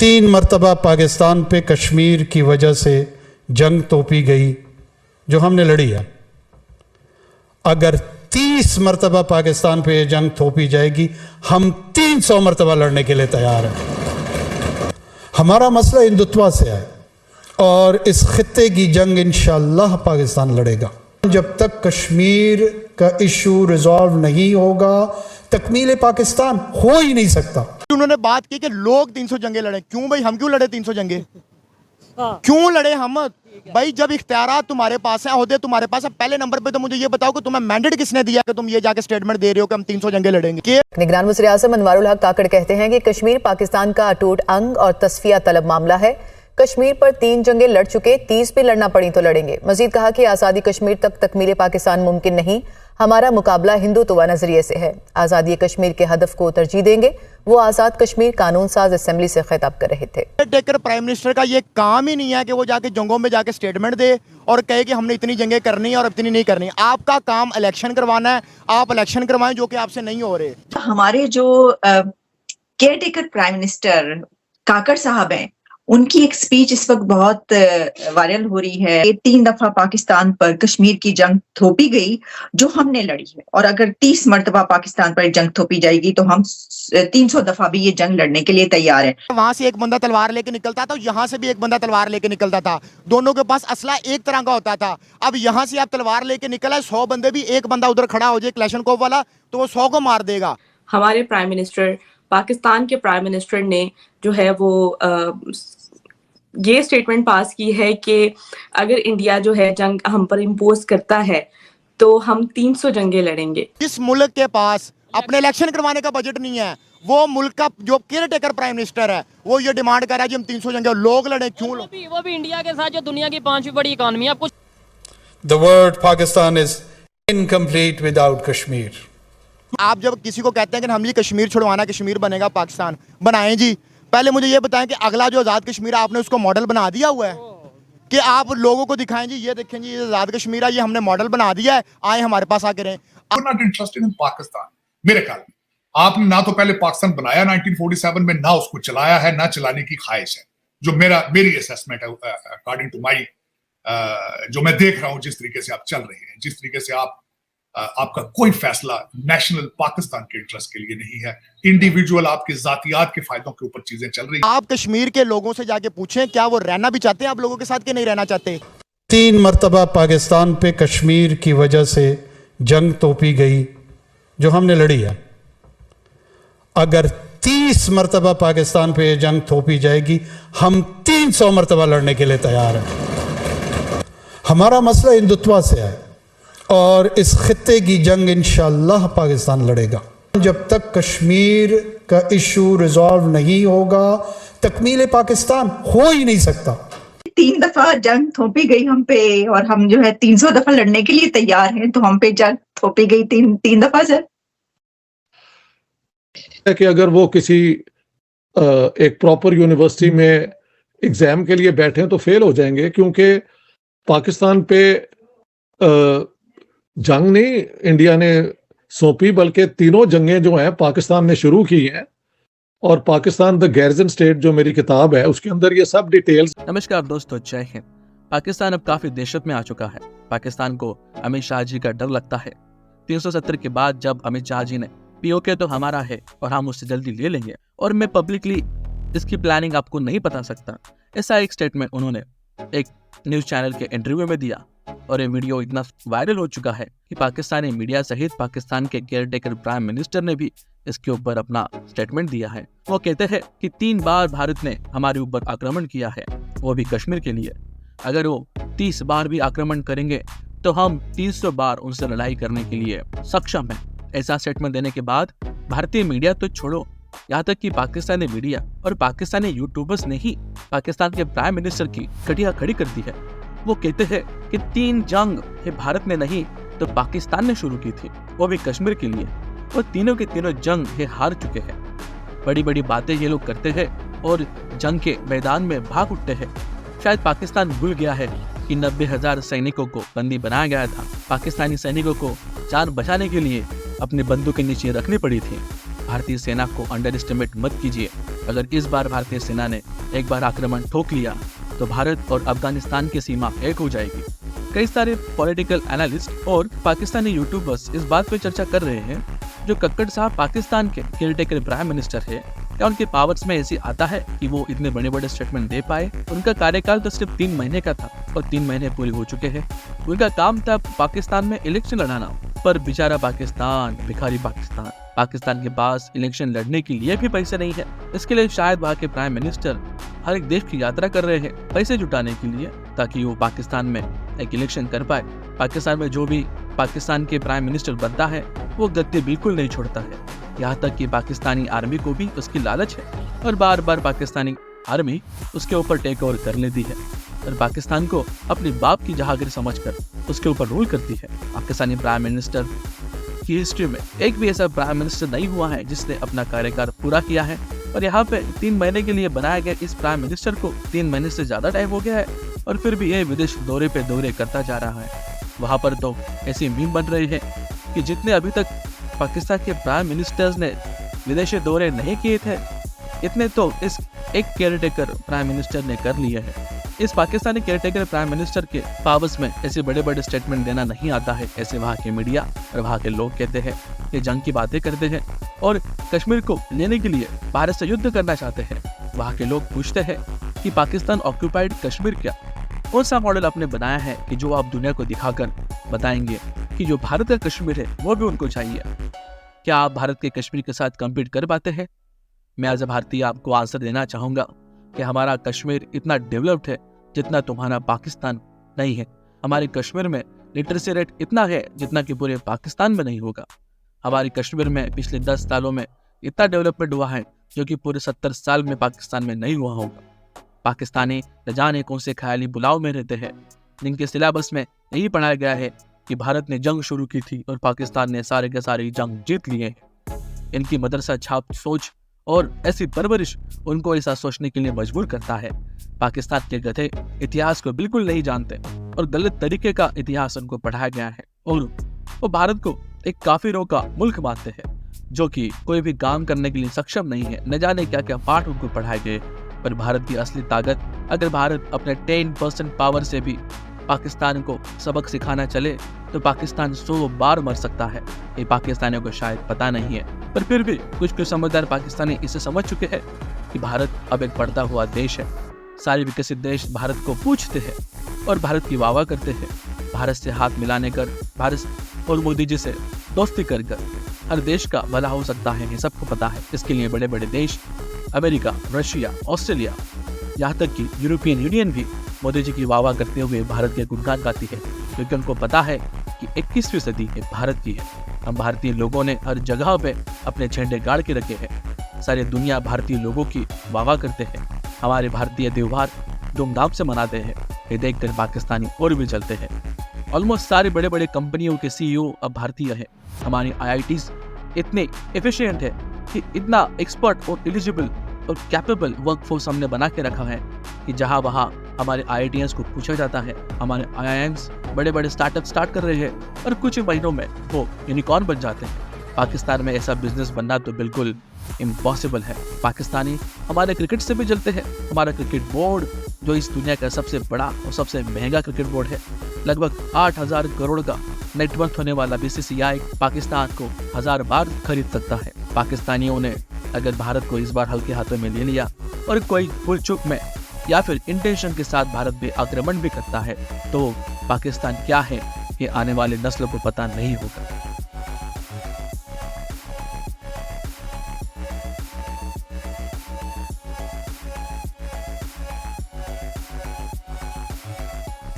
3 मरतबा पाकिस्तान पे कश्मीर की वजह से जंग तोपी गई जो हमने लड़ी है। अगर 30 मरतबा पाकिस्तान पे ये जंग थोपी जाएगी, हम 300 मरतबा लड़ने के लिए तैयार हैं। हमारा मसला हिंदुत्व से है और इस खित्ते की जंग इंशाअल्लाह पाकिस्तान लड़ेगा। जब तक कश्मीर का इशू रिजॉल्व नहीं होगा, तकमील पाकिस्तान हो ही नहीं सकता। उन्होंने बात की कि लोग 300 जंगे लड़े। क्यों भाई, हम क्यों लड़े 300 जंगे? क्यों लड़े हम? भाई जब इख्तियारात तुम्हारे पास है, ओहदे तुम्हारे पास है, पहले नंबर पे तो मुझे ये बताओ कि तुम्हें मैंडेट किसने दिया कि तुम ये जाके स्टेटमेंट दे रहे हो कि हम 300 जंगे लड़ेंगे? निगरान वज़ीर-ए-आज़म अनवारुल हक काकड़ कहते हैं कि कश्मीर पाकिस्तान का अटूट अंग और तस्फिया तलब मामला है। कश्मीर पर 3 जंगें लड़ चुके, 30 भी लड़ना पड़ी तो लड़ेंगे। मजीद कहा कि आज़ादी कश्मीर तक तकमील पाकिस्तान मुमकिन नहीं, हमारा मुकाबला हिंदुत्व नजरिए से है। आज़ादी कश्मीर के हदफ को तरजीह देंगे। वो आज़ाद कश्मीर कानून साज असेंबली से खिताब कर रहे थे। टेकर प्राइम मिनिस्टर का ये काम ही नहीं है कि वो जाके जंगों में जाके स्टेटमेंट दे और कहे कि हमने इतनी जंगें करनी है और इतनी नहीं करनी। आपका काम इलेक्शन करवाना है, आप इलेक्शन करवाएं जो कि आपसे नहीं हो रहे। हमारे जो केयर टेकर प्राइम मिनिस्टर काकड़ साहब हैं, उनकी एक स्पीच इस वक्त बहुत वायरल हो रही है। 3 दफा पाकिस्तान पर कश्मीर की जंग थोपी गई जो हमने लड़ी है, और अगर 30 मरतबा पाकिस्तान पर जंग थोपी जाएगी तो हम 300 दफा भी ये जंग लड़ने के लिए तैयार है। वहां से एक बंदा तलवार लेके निकलता था, यहाँ से भी एक बंदा तलवार लेके निकलता था। दोनों के पास असला एक तरह का होता था। अब यहाँ से आप तलवार लेके निकला है, 100 बंदे भी, एक बंदा उधर खड़ा हो जाए क्लैशनकोव वाला, तो वो 100 को मार देगा। हमारे प्राइम मिनिस्टर, पाकिस्तान के प्राइम मिनिस्टर ने जो है वो ये स्टेटमेंट पास की है कि अगर इंडिया जो है जंग हम पर इम्पोज करता है तो हम 300 जंगे लड़ेंगे। जिस मुल्क के पास अपने इलेक्शन करवाने का बजट नहीं है, वो मुल्क का जो केयर टेकर प्राइम मिनिस्टर है, वो ये डिमांड कर रहा है कि हम 300 जंगे लोग लड़े। क्यों? वो भी इंडिया के साथ जो दुनिया की 5वीं बड़ी इकॉनमी है। The word Pakistan is incomplete without Kashmir. आप जब किसी को कहते हैं कि हम ये कश्मीर छुड़वाना, कश्मीर बनेगा पाकिस्तान, बनाएं जी। पहले मुझे ये बताएं कि अगला जो आज़ाद कश्मीर है, आपने उसको मॉडल बना दिया हुआ है कि आप लोगों को दिखाएं जी, ये देखें जी, ये आज़ाद कश्मीर है, ये हमने मॉडल बना दिया है, आए हमारे पास आके रहें। Not interested in Pakistan. मेरे ख्याल में आपने ना तो पहले पाकिस्तान बनाया 1947 में, ना उसको चलाया है, ना चलाने की ख्वाहिश है। जो मेरी असेसमेंट है अकॉर्डिंग टू माई, जो मैं देख रहा हूं, जिस तरीके से आप चल रहे हैं, जिस तरीके से आपका कोई फैसला नेशनल पाकिस्तान के इंटरेस्ट के लिए नहीं है, इंडिविजुअल आपके जातियात के फायदों के ऊपर चीजें चल रही। आप कश्मीर के लोगों से जाके पूछें क्या वो रहना भी चाहते हैं आप लोगों के साथ कि नहीं रहना चाहते। 3 मरतबा पाकिस्तान पे कश्मीर की वजह से जंग तोपी गई जो हमने लड़ी है। अगर 30 मरतबा पाकिस्तान पे ये जंग थोपी जाएगी, हम 300 मरतबा लड़ने के लिए तैयार हैं। हमारा मसला हिंदुत्व से है और इस खित्ते की जंग इंशाअल्लाह पाकिस्तान लड़ेगा। जब तक कश्मीर का इशू रिजॉल्व नहीं होगा, तकमील पाकिस्तान हो ही नहीं सकता। 3 दफा जंग थोपी गई हम पे, और हम जो है 300 दफा लड़ने के लिए तैयार हैं, तो हम पे जंग थोपी गई 3 दफा से। कि अगर वो किसी एक प्रॉपर यूनिवर्सिटी में एग्जाम के लिए बैठे तो फेल हो जाएंगे, क्योंकि पाकिस्तान पे जंग नहीं इंडिया ने सौंपी, बल्कि तीनों जंगें जो हैं पाकिस्तान ने शुरू की हैं। और पाकिस्तान द गैरजन स्टेट जो मेरी किताब है, उसके अंदर ये सब डिटेल्स। नमस्कार दोस्तों, जय हिंद। पाकिस्तान अब काफी दहशत में आ चुका है। पाकिस्तान को अमित शाह जी का डर लगता है। 370 के बाद जब अमित शाह जी ने पीओके तो हमारा है और हम उससे जल्दी ले लेंगे और मैं पब्लिकली इसकी प्लानिंग आपको नहीं बता सकता, ऐसा एक स्टेटमेंट उन्होंने एक न्यूज चैनल के इंटरव्यू में दिया। और ये वीडियो इतना वायरल हो चुका है कि पाकिस्तानी मीडिया सहित पाकिस्तान के केयर टेकर प्राइम मिनिस्टर ने भी इसके ऊपर अपना स्टेटमेंट दिया है। वो कहते हैं कि 3 बार भारत ने हमारे ऊपर आक्रमण किया है, वो भी कश्मीर के लिए। अगर वो 30 बार भी आक्रमण करेंगे तो हम 300 बार उनसे लड़ाई करने के लिए सक्षम हैं। ऐसा स्टेटमेंट देने के बाद भारतीय मीडिया तो छोड़ो, यहाँ तक कि पाकिस्तानी मीडिया और पाकिस्तानी यूट्यूबर्स ने ही पाकिस्तान के प्राइम मिनिस्टर की कटिया खड़ी कर दी है। वो कहते हैं कि 3 जंग ये भारत ने नहीं तो पाकिस्तान ने शुरू की थी, वो भी कश्मीर के लिए, और तीनों के तीनों जंग ये हार चुके हैं। बड़ी बड़ी बातें ये लोग करते हैं और जंग के मैदान में भाग उठते हैं। शायद पाकिस्तान भूल गया है कि 90,000 सैनिकों को बंदी बनाया गया था। पाकिस्तानी सैनिकों को जान बचाने के लिए अपनी बंदूकें नीचे रखनी पड़ी थी। भारतीय सेना को अंडर एस्टिमेट मत कीजिए। अगर इस बार भारतीय सेना ने एक बार आक्रमण ठोक लिया तो भारत और अफगानिस्तान की सीमा एक हो जाएगी। कई सारे पॉलिटिकल एनालिस्ट और पाकिस्तानी यूट्यूबर्स इस बात पे चर्चा कर रहे हैं, जो कक्कड़ साहब पाकिस्तान के केयरटेकर प्राइम मिनिस्टर है, क्या उनके पावर्स में ऐसी आता है कि वो इतने बड़े बड़े स्टेटमेंट दे पाए? उनका कार्यकाल तो सिर्फ 3 महीने का था और 3 महीने पूरे हो चुके हैं। उनका काम था पाकिस्तान में इलेक्शन लड़ाना, पर बेचारा पाकिस्तान, भिखारी पाकिस्तान के पास इलेक्शन लड़ने के लिए भी पैसे नहीं है। इसके लिए शायद वहाँ के प्राइम मिनिस्टर हर एक देश की यात्रा कर रहे हैं पैसे जुटाने के लिए, ताकि वो पाकिस्तान में एक इलेक्शन कर पाए। पाकिस्तान में जो भी पाकिस्तान के प्राइम मिनिस्टर बनता है वो गद्दी बिल्कुल नहीं छोड़ता है, यहाँ तक कि पाकिस्तानी आर्मी को भी उसकी लालच है और बार बार पाकिस्तानी आर्मी उसके ऊपर टेक ओवर कर लेती है और पाकिस्तान को अपनी बाप की जहागिर समझकर उसके ऊपर रूल करती है। पाकिस्तानी प्राइम मिनिस्टर की हिस्ट्री में एक भी ऐसा प्राइम मिनिस्टर नहीं हुआ है जिसने अपना कार्यकाल पूरा किया है, और यहाँ पे 3 महीने के लिए बनाया गया इस प्राइम मिनिस्टर को 3 महीने से ज्यादा टाइम हो गया है और फिर भी ये विदेश दौरे पे दौरे करता जा रहा है। वहाँ पर तो ऐसे मीम बन रहे हैं कि जितने अभी तक पाकिस्तान के प्राइम मिनिस्टर्स ने विदेशी दौरे नहीं किए थे, इतने तो इस एक केयरटेकर प्राइम मिनिस्टर ने कर लिए हैं। इस पाकिस्तानी केयरटेकर प्राइम मिनिस्टर के पावर्स में ऐसे बड़े बड़े स्टेटमेंट देना नहीं आता है, ऐसे वहाँ के मीडिया और वहाँ के लोग कहते हैं। ये जंग की बातें करते हैं और कश्मीर को लेने के लिए भारत से युद्ध करना चाहते हैं। वहाँ के लोग पूछते हैं कि पाकिस्तान ऑक्यूपाइड कश्मीर क्या, कौन सा मॉडल आपने बनाया है कि जो आप दुनिया को दिखाकर बताएंगे कि जो भारत का कश्मीर है वो भी उनको चाहिए? क्या आप भारत के कश्मीर के साथ कम्पीट कर पाते हैं? मैं एज अ भारतीय आपको आंसर देना चाहूँगा कि हमारा कश्मीर इतना डेवलप्ड है जितना तुम्हारा पाकिस्तान नहीं है। हमारे कश्मीर में लिटरेसी रेट इतना है जितना कि पूरे पाकिस्तान में नहीं होगा। हमारे कश्मीर में पिछले 10 सालों में इतना डेवलपमेंट हुआ है जो कि पूरे 70 साल में पाकिस्तान में नहीं हुआ होगा। पाकिस्तानी न जाने कौन से ख्याली बुलाव में रहते हैं, जिनके सिलेबस में यही पढ़ाया गया है कि भारत ने जंग शुरू की थी और पाकिस्तान ने सारे के सारे जंग जीत लिए हैं। इनकी मदरसा छाप सोच और ऐसी परवरिश उनको ऐसा सोचने के लिए मजबूर करता है। पाकिस्तान के गधे इतिहास को बिल्कुल नहीं जानते और गलत तरीके का इतिहास उनको पढ़ाया गया है और वो भारत को एक काफिरों का मुल्क मानते हैं जो कि कोई भी काम करने के लिए सक्षम नहीं है। न जाने क्या क्या पाठ उनको पढ़ाए गए, पर भारत की असली ताकत, अगर भारत अपने 10% पावर से भी पाकिस्तान को सबक सिखाना चले तो पाकिस्तान 100 बार मर सकता है। ये पाकिस्तानियों को शायद पता नहीं है, पर फिर भी कुछ समझदार पाकिस्तानी इसे समझ चुके हैं कि भारत अब एक बढ़ता हुआ देश है। सारे विकसित देश भारत को पूछते हैं और भारत की वाह करते हैं। भारत से हाथ मिलाने कर, भारत और मोदी जी से दोस्ती कर हर देश का भला हो सकता है, ये सबको पता है। इसके लिए बड़े बड़े देश अमेरिका, रशिया, ऑस्ट्रेलिया, यहाँ तक कि यूरोपियन यूनियन भी मोदी जी की वाह करते हुए भारत के गुणगान गाती है, क्योंकि उनको पता है कि 21वीं सदी है भारत की है। हम भारतीय लोगों ने हर जगह पे अपने झंडे गाड़ के रखे हैं। सारी दुनिया भारतीय लोगों की वाह करते हैं। हमारे भारतीय त्योहार धूमधाम से मनाते हैं। ये देखकर पाकिस्तानी और भी चलते हैं। ऑलमोस्ट सारे बड़े बड़े कंपनियों के CEO अब भारतीय हैं। हमारी IITs इतने एफिशिएंट है कि इतना एक्सपर्ट और एलिजिबल और कैपेबल वर्कफोर्स हमने बना के रखा है कि जहाँ वहाँ हमारे IITians को पूछा जाता है। हमारे IIMs बड़े बड़े स्टार्टअप स्टार्ट कर रहे हैं और कुछ ही महीनों में वो यूनिकॉर्न बन जाते हैं। पाकिस्तान में ऐसा बिजनेस बनना तो बिल्कुल इम्पॉसिबल है। पाकिस्तानी हमारे क्रिकेट से भी जलते हैं। हमारा क्रिकेट बोर्ड, जो इस दुनिया का सबसे बड़ा और सबसे महंगा क्रिकेट बोर्ड है, लगभग 8,000 करोड़ का नेटवर्थ होने वाला BCCI पाकिस्तान को 1000 बार खरीद सकता है। पाकिस्तानियों ने अगर भारत को इस बार हल्के हाथों में ले लिया और कोई भूल चूक में या फिर इंटेंशन के साथ भारत पे आक्रमण भी करता है तो पाकिस्तान क्या है ये आने वाले नस्लों को पता नहीं होगा।